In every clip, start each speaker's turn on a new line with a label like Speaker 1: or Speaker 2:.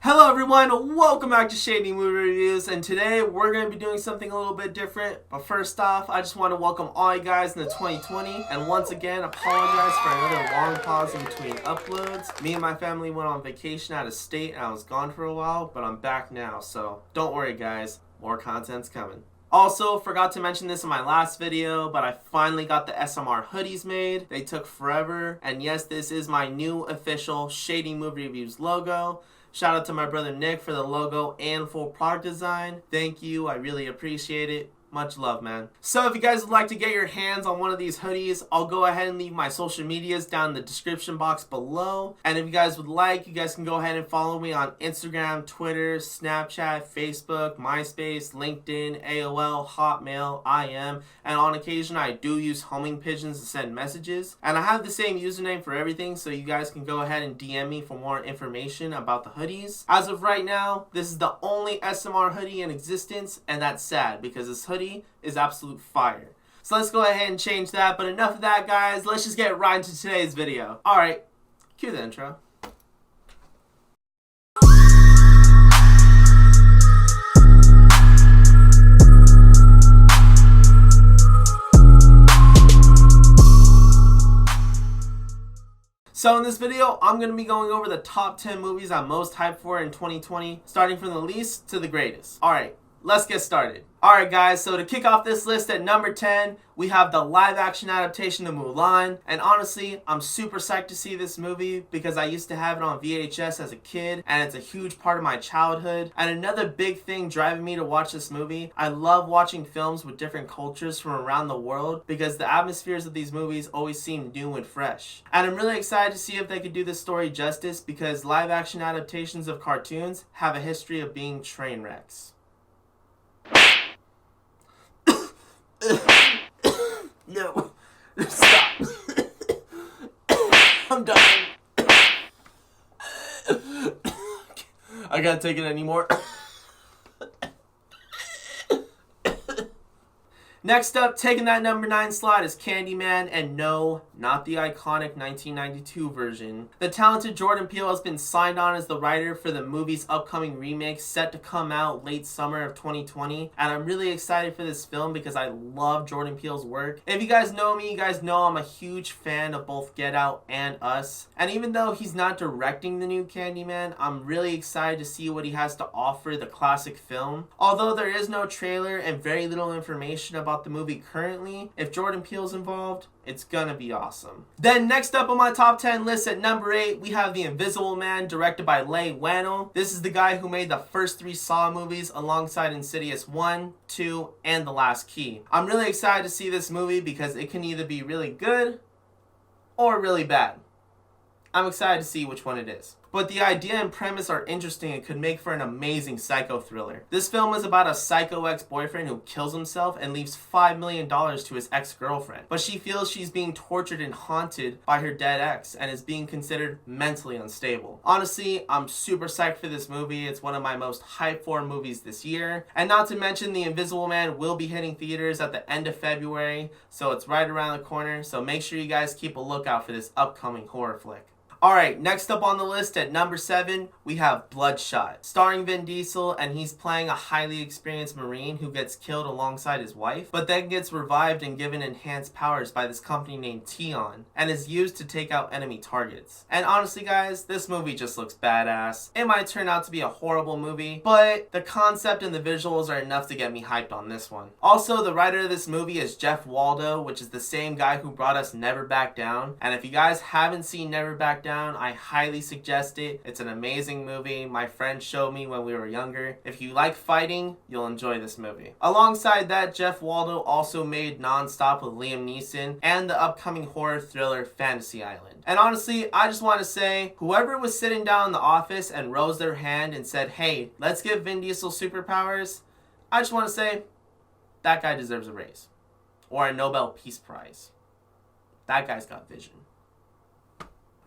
Speaker 1: Hello everyone, welcome back to Shady Movie Reviews, and today we're going to be doing something a little bit different. But first off, I just want to welcome all you guys into 2020, and once again apologize for another long pause in between uploads. Me and my family went on vacation out of state and I was gone for a while, but I'm back now, so don't worry guys, more content's coming. Also, forgot to mention this in my last video, but I finally got the SMR hoodies made. They took forever, and yes, this is my new official Shady Movie Reviews logo. Shout out to my brother Nick for the logo and full product design. Thank you, I really appreciate it. Much love, man. So if you guys would like to get your hands on one of these hoodies, I'll go ahead and leave my social medias down in the description box below. And if you guys would like, you guys can go ahead and follow me on Instagram, Twitter, Snapchat, Facebook, MySpace, LinkedIn, AOL, Hotmail, IM, and on occasion I do use homing pigeons to send messages. And I have the same username for everything, so you guys can go ahead and DM me for more information about the hoodies. As of right now, this is the only SMR hoodie in existence, and that's sad because this hoodie is absolute fire. So let's go ahead and change that, but enough of that guys, let's just get right into today's video. Alright, cue the intro. So in this video, I'm going to be going over the top 10 movies I'm most hyped for in 2020, starting from the least to the greatest. Alright, let's get started. Alright guys, so to kick off this list at number 10, we have the live action adaptation of Mulan. And honestly, I'm super psyched to see this movie because I used to have it on VHS as a kid and it's a huge part of my childhood. And another big thing driving me to watch this movie, I love watching films with different cultures from around the world because the atmospheres of these movies always seem new and fresh. And I'm really excited to see if they could do this story justice because live action adaptations of cartoons have a history of being train wrecks. No. Stop. I'm dying. I can't take it anymore. Next up, taking that number 9 slot is Candyman, and no, not the iconic 1992 version. The talented Jordan Peele has been signed on as the writer for the movie's upcoming remake set to come out late summer of 2020, and I'm really excited for this film because I love Jordan Peele's work. If you guys know me, you guys know I'm a huge fan of both Get Out and Us, and even though he's not directing the new Candyman, I'm really excited to see what he has to offer the classic film. Although there is no trailer and very little information about the movie currently, if Jordan Peele's involved, it's gonna be awesome. Then next up on my top 10 list at number 8, we have The Invisible Man, directed by Leigh Whannell. This is the guy who made the first 3 Saw movies alongside Insidious 1, 2, and The Last Key. I'm really excited to see this movie because it can either be really good or really bad. I'm excited to see which one it is. But the idea and premise are interesting and could make for an amazing psycho thriller. This film is about a psycho ex-boyfriend who kills himself and leaves $5 million to his ex-girlfriend. But she feels she's being tortured and haunted by her dead ex and is being considered mentally unstable. Honestly, I'm super psyched for this movie. It's one of my most hyped for movies this year. And not to mention, The Invisible Man will be hitting theaters at the end of February, so it's right around the corner. So make sure you guys keep a lookout for this upcoming horror flick. Alright, next up on the list at number 7, we have Bloodshot, starring Vin Diesel, and he's playing a highly experienced Marine who gets killed alongside his wife, but then gets revived and given enhanced powers by this company named Tion, and is used to take out enemy targets. And honestly guys, this movie just looks badass. It might turn out to be a horrible movie, but the concept and the visuals are enough to get me hyped on this one. Also, the writer of this movie is Jeff Waldo, which is the same guy who brought us Never Back Down, and if you guys haven't seen Never Back Down, I highly suggest it. It's an amazing movie. My friend showed me when we were younger. If you like fighting, you'll enjoy this movie. Alongside that, Jeff Waldo also made Non-Stop with Liam Neeson and the upcoming horror thriller Fantasy Island. And honestly, I just want to say, whoever was sitting down in the office and rose their hand and said, hey, let's give Vin Diesel superpowers, I just want to say, that guy deserves a raise. Or a Nobel Peace Prize. That guy's got vision.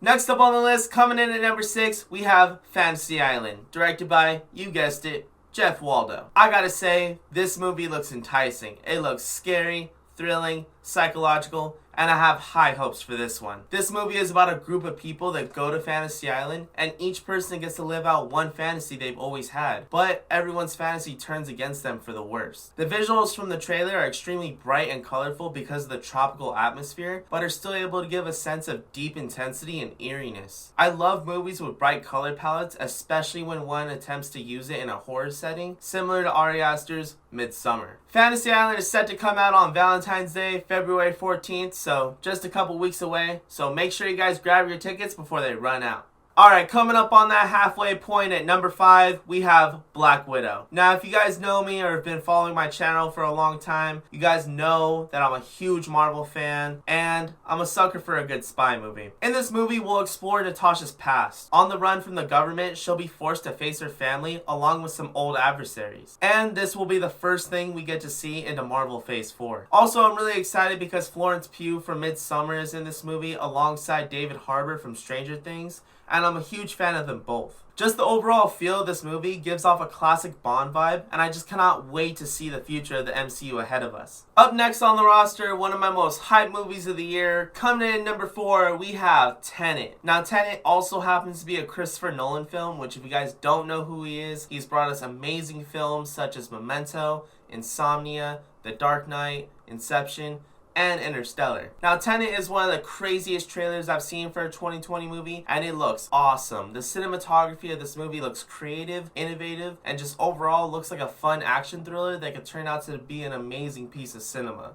Speaker 1: Next up on the list, coming in at number 6, we have Fantasy Island, directed by, you guessed it, Jeff Waldo. I gotta say, this movie looks enticing. It looks scary, thrilling, psychological, and I have high hopes for this one. This movie is about a group of people that go to Fantasy Island, and each person gets to live out one fantasy they've always had, but everyone's fantasy turns against them for the worst. The visuals from the trailer are extremely bright and colorful because of the tropical atmosphere, but are still able to give a sense of deep intensity and eeriness. I love movies with bright color palettes, especially when one attempts to use it in a horror setting, similar to Ari Aster's Midsummer. Fantasy Island is set to come out on Valentine's Day, February 14th, so just a couple weeks away, so make sure you guys grab your tickets before they run out. Alright, coming up on that halfway point at number 5, we have Black Widow. Now, if you guys know me or have been following my channel for a long time, you guys know that I'm a huge Marvel fan, and I'm a sucker for a good spy movie. In this movie, we'll explore Natasha's past. On the run from the government, she'll be forced to face her family along with some old adversaries. And this will be the first thing we get to see into Marvel Phase 4. Also, I'm really excited because Florence Pugh from Midsummer is in this movie alongside David Harbour from Stranger Things, and I'm a huge fan of them both. Just the overall feel of this movie gives off a classic Bond vibe, and I just cannot wait to see the future of the MCU ahead of us. Up next on the roster, one of my most hyped movies of the year, coming in number 4, we have Tennant. Now, Tennant also happens to be a Christopher Nolan film, which if you guys don't know who he is, he's brought us amazing films such as Memento, Insomnia, The Dark Knight, Inception, and Interstellar. Now, Tenet is one of the craziest trailers I've seen for a 2020 movie, and it looks awesome. The cinematography of this movie looks creative, innovative, and just overall looks like a fun action thriller that could turn out to be an amazing piece of cinema,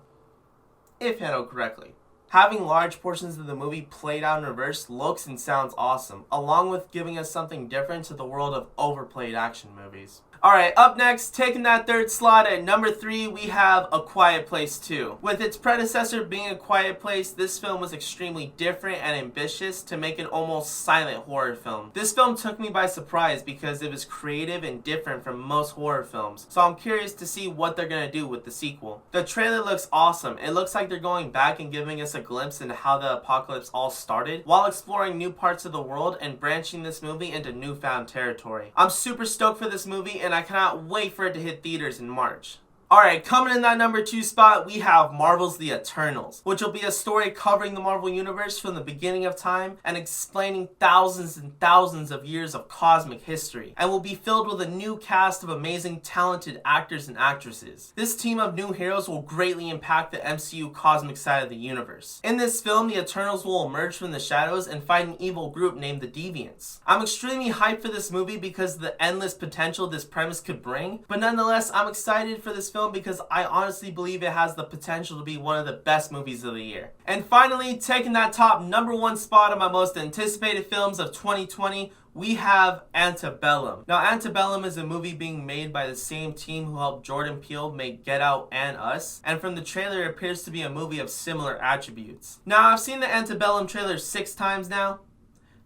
Speaker 1: if handled correctly. Having large portions of the movie played out in reverse looks and sounds awesome, along with giving us something different to the world of overplayed action movies. Alright, up next, taking that third slot at number 3, we have A Quiet Place 2. With its predecessor being A Quiet Place, this film was extremely different and ambitious to make an almost silent horror film. This film took me by surprise because it was creative and different from most horror films, so I'm curious to see what they're going to do with the sequel. The trailer looks awesome. It looks like they're going back and giving us a glimpse into how the apocalypse all started, while exploring new parts of the world and branching this movie into newfound territory. I'm super stoked for this movie, and I cannot wait for it to hit theaters in March. Alright, coming in that number 2 spot, we have Marvel's The Eternals, which will be a story covering the Marvel Universe from the beginning of time and explaining thousands and thousands of years of cosmic history, and will be filled with a new cast of amazing, talented actors and actresses. This team of new heroes will greatly impact the MCU cosmic side of the universe. In this film, the Eternals will emerge from the shadows and fight an evil group named the Deviants. I'm extremely hyped for this movie because of the endless potential this premise could bring, but nonetheless, I'm excited for this film because I honestly believe it has the potential to be one of the best movies of the year. And finally, taking that top number 1 spot of my most anticipated films of 2020, we have Antebellum. Now, Antebellum is a movie being made by the same team who helped Jordan Peele make Get Out and Us, and from the trailer it appears to be a movie of similar attributes. Now, I've seen the Antebellum trailer 6 times now,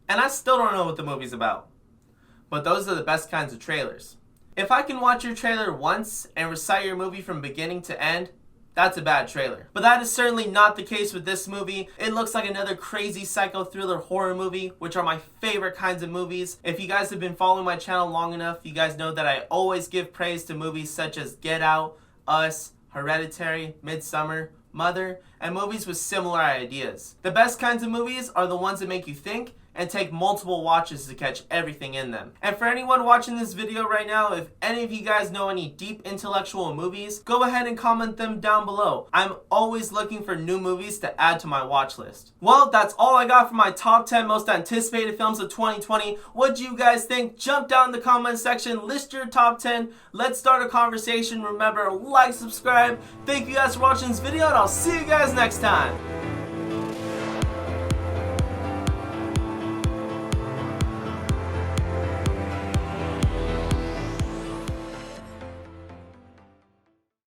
Speaker 1: and I still don't know what the movie's about. But those are the best kinds of trailers. If I can watch your trailer once and recite your movie from beginning to end, that's a bad trailer. But that is certainly not the case with this movie. It looks like another crazy psycho thriller horror movie, which are my favorite kinds of movies. If you guys have been following my channel long enough, you guys know that I always give praise to movies such as Get Out, Us, Hereditary, Midsummer, Mother, and movies with similar ideas. The best kinds of movies are the ones that make you think and take multiple watches to catch everything in them. And for anyone watching this video right now, if any of you guys know any deep intellectual movies, go ahead and comment them down below. I'm always looking for new movies to add to my watch list. Well, that's all I got for my top 10 most anticipated films of 2020. What do you guys think? Jump down in the comment section, list your top 10. Let's start a conversation. Remember, like, subscribe. Thank you guys for watching this video, and I'll see you guys next time.